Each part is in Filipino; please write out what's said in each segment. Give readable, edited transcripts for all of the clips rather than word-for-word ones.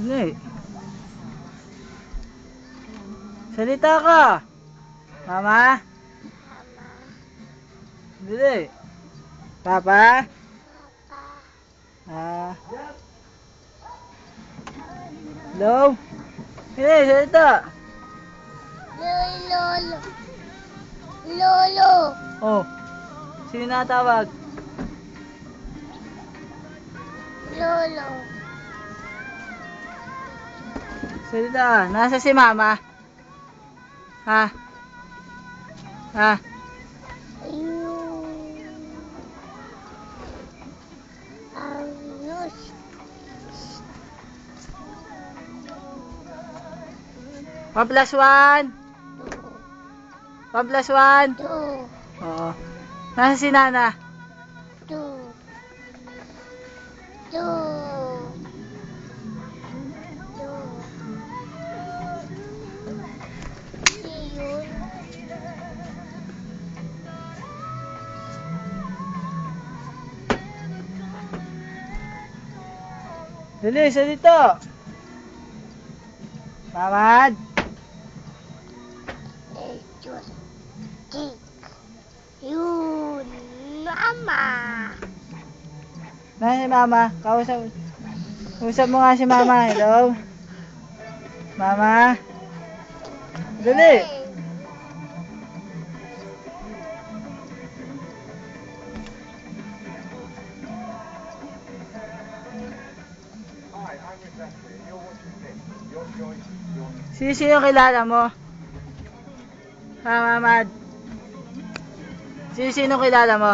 Dali. Salita ka. Mama? Dali. Papa? Hello? Dali, salita. Lolo. Lolo. Oh. Sino natawag? Lolo. Salita. Nasa si mama? Ha? Ha? Ayos. 1+1? 1+1? Two. Oo. Nasa si Nana? Two. Two. Yun. Dali, salita. Mamad? Yun. Mama. Nasa si mama? Kausap mo nga si mama. Hello? Mama? Dali. Sino kilala mo? Ha, Mamad? Sino kilala mo?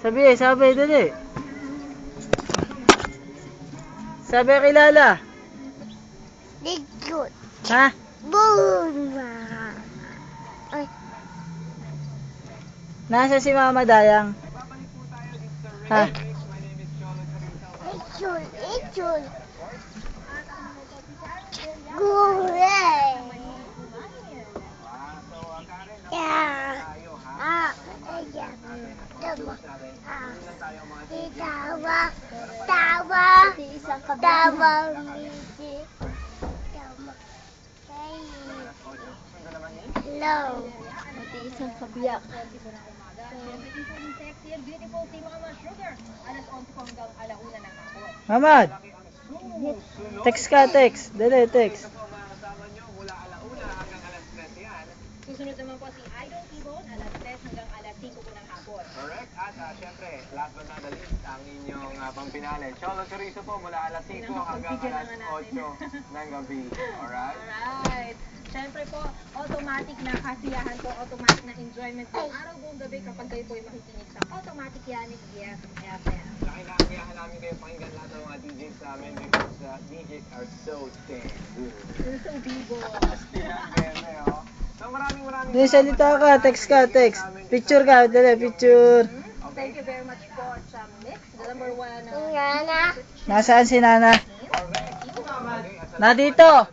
Sabi, dali. Sabi kilala. Ligot. Ha? Buma. Ay. Nasa si Mama Dayang? Ha? Ichul. Gulay. Yeah. Tawa. Hello. Isang kabiyak. Mamad? Text ka, text. Dali, text. Susunod naman po si Idol T-Bone, alas 3 hanggang alas 5 po ng hapon. Correct. At syempre, last but not the least, ang inyong pampinali. Cholo Chorizo po mula alas 5 hanggang alas 8 ng gabi. Alright? Alright. Syempre po, automatic na kasiyahan po, automatic na enjoyment po. Araw buong gabi kapag kayo po ay makikinig sa Automatic Yannick FM. Nakikakayahan namin kayo pakinggan lahat ng mga DJs namin because DJs are so damn good. So, Bibo. So maraming Dali, salita ka, text ka, text. Picture ka, dali, picture. Thank you very much po sa mix. The number one. Nana. Nasaan si Nana? Na dito.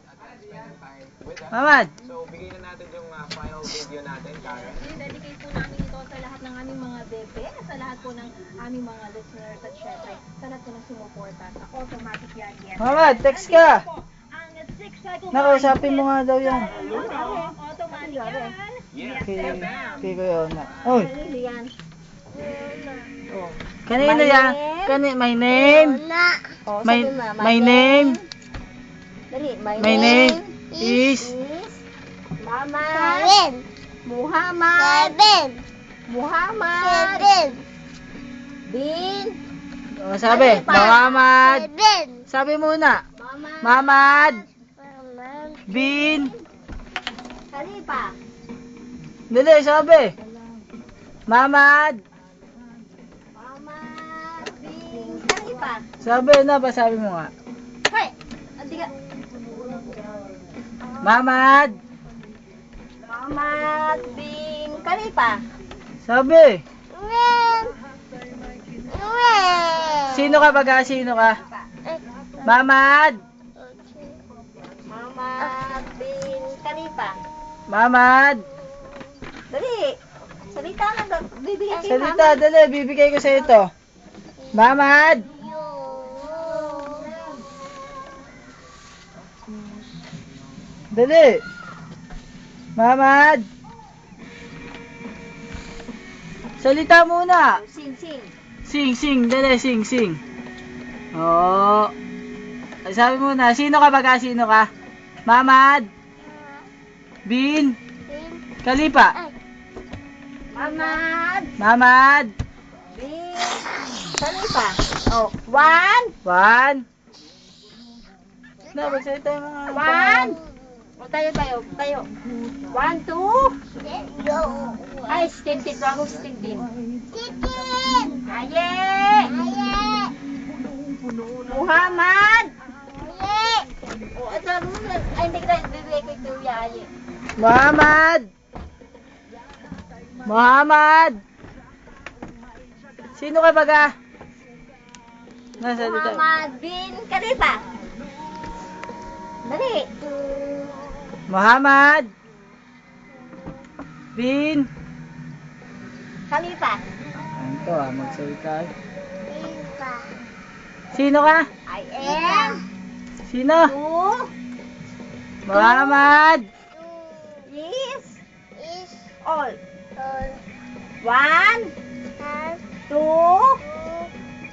Mamad? So bigyan na natin yung final video natin, Karen. Dedicate po namin ito sa lahat ng aming mga bebe, sa lahat po ng aming mga listeners at syempre sa lahat po ng sumuporta sa Automatic Yannick. Mamad, text ka. Ang 6-cycle Nakausapin mo nga daw yan. Automatic yan. Yes, Kay Kuya Ona. Oy, Yan. kanino yan? My name? Lona. Oh, My, sabi mo, my name? Dali, My name is... Mama. Seven. Muhammad. Seven. Muhammad. Seven. Bin. Oh, sabi, Muhammad. Seven. Sabi muna. Mama. Mamad. Mama. Bin. Khalifa. Dali, sabi. Mamad. Mama. Bin. Khalifa. Sabi na, basabi mo nga. Hoy. Andi ka. Mamad. Muhammad bin Khalifa. Sabi. Wen. Wen. Sino ka baga? Sino ka? Mamad. Muhammad bin Khalifa. Mamad. Dali. Salita na. Bibigyan kay Salita, dali. Bibigay ko sa ito. Mamad. Dali. Mamad. Salita muna. Sing, sing. Sing. Dali, sing. Oo. Ay, sabi mo na, sino ka baga? Sino ka? Mamad. Bin. Bin. Kalipa. Ay. Mamad. Mamad. Bin. Kalipa. Oh, 1. 1. Na, magsalita yung mga... 1. O, tayo. 1, 2. Yo. Ay, stintin. Bago stintin. Titin. Aye. Aye. Muhammad. Aye. O, ito. Ay, hindi ka bibigay kay Kuya Aye. Muhammad. Sino ka baga? Nasalita. Muhammad bin Khalifa. Dali. Muhammad. Bin. Khalifa. Ano to magsalita. Ipa. Sino ka? I am Sino? 2 Muhammad. is Is. all. All. 1, Has. 2,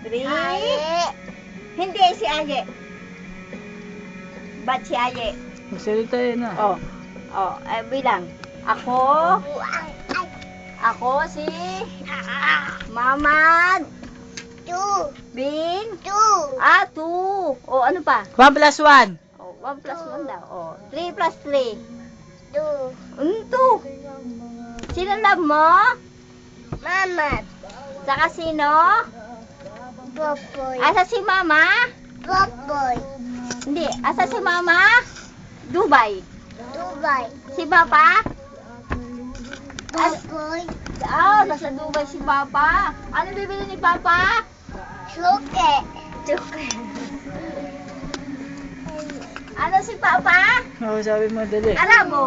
3. Aye. Hindi si Aye. Ba't si Aye? Magsalita yun na. Bilang. Ako Ay. si Mamad Two. bin. Two. 2. O, ano pa? 1 plus 1. 1 plus 1 daw. 3 plus 3. Two. 2. Sino love mo? Mama. Saka sino? Popoy. Asa si Mama? Popoy. Hindi. Asa si Mama? Dubai. Dubai. Si Papa? Popoy. Nasa Dubai si Papa. Ano bibili ni Papa? Suke. Ano si Papa? Oo, sabi mo, dali. Alam mo.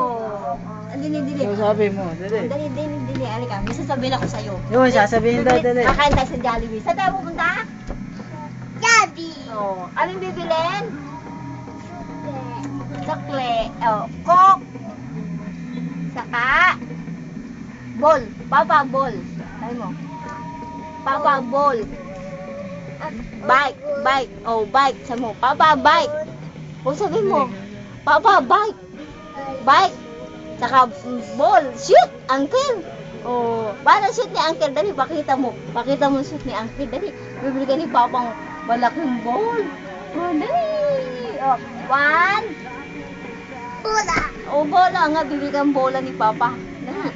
Dili. Oo, sabi mo, dali. Dili. Alika, may sasabihin ako sa'yo. Yun, sasabihin daw, dali. Kakain tayo sa Jollibee. Saan tayo pupunta? Gabi. Anong bibilin? Suke. Sukle. Coke. Saka ball. Papa ball. Sabi mo. Papa ball. Bike. Bike. Sabi mo. Papa bike. Sabi mo. Papa bike. Bike. Saka ball. Shoot, uncle. Paano shoot ni uncle? Dali, pakita mo. Pakita mo shoot ni uncle. Dali. Bibili ka ni Papang malaking ball. Dali. 1. Pula. Bola nga. Bibili kang bola ni Papa. Dali.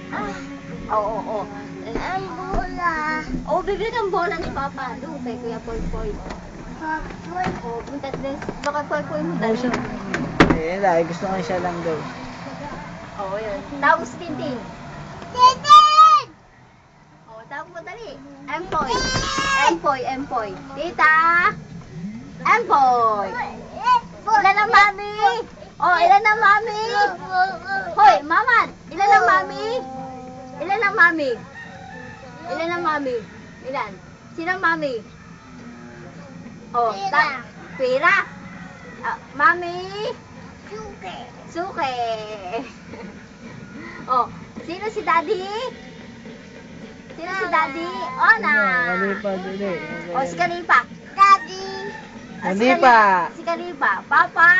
Oo. Ang bula. Bibili kang bola ni Papa. Doon kay Kuya Poy. Popoy. Punta din. Baka Poy mo dali. Dahil gusto ko siya lang daw. Yun. Tapos Tintin. Titin. Tawag mo dali. Empoy. Tita. Empoy. Ilan ang mami? Ilan ang mami? Hoy, Mamad. Ilan ang mami? Ilan? Sino ang mami? Pira. Mami. Suke. Sino si Daddy? Na. Kalipa, dali. Si Kalipa. Daddy. Kalipa. Si Kalipa. Papa.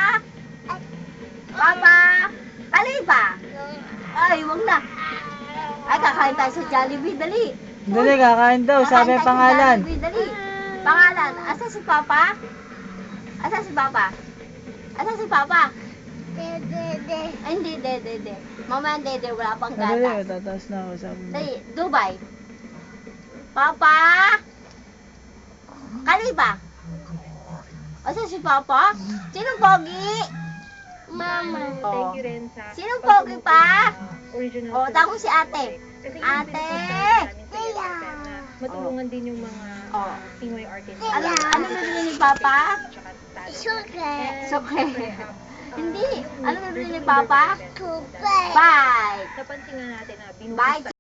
Kalipa. Ay, wag na. Ay, kakain tayo sa Jollibee. Dali. Dali, kakain daw. Sabi ang pangalan. Dali. Pangalan. Asa si Papa? Dede. Ay, hindi. Dede. Mama, dede. Wala pang Dali, gatas. tataas na ako. Sabi mo. Dali. Dubai. Papa. Kalipa. Asa si Papa? Sinong pogi? Mama. Thank you rin sa Sinong pogi pa? original. Tapos si ate. Kasi Ate. matulungan din yung mga Pinoy artists. Ano bibili ni Papa? Tsaka talent. Suke. Suke. Hindi. Ano bibili ni Papa? Suke. Bike. Napansin nga natin na Bike.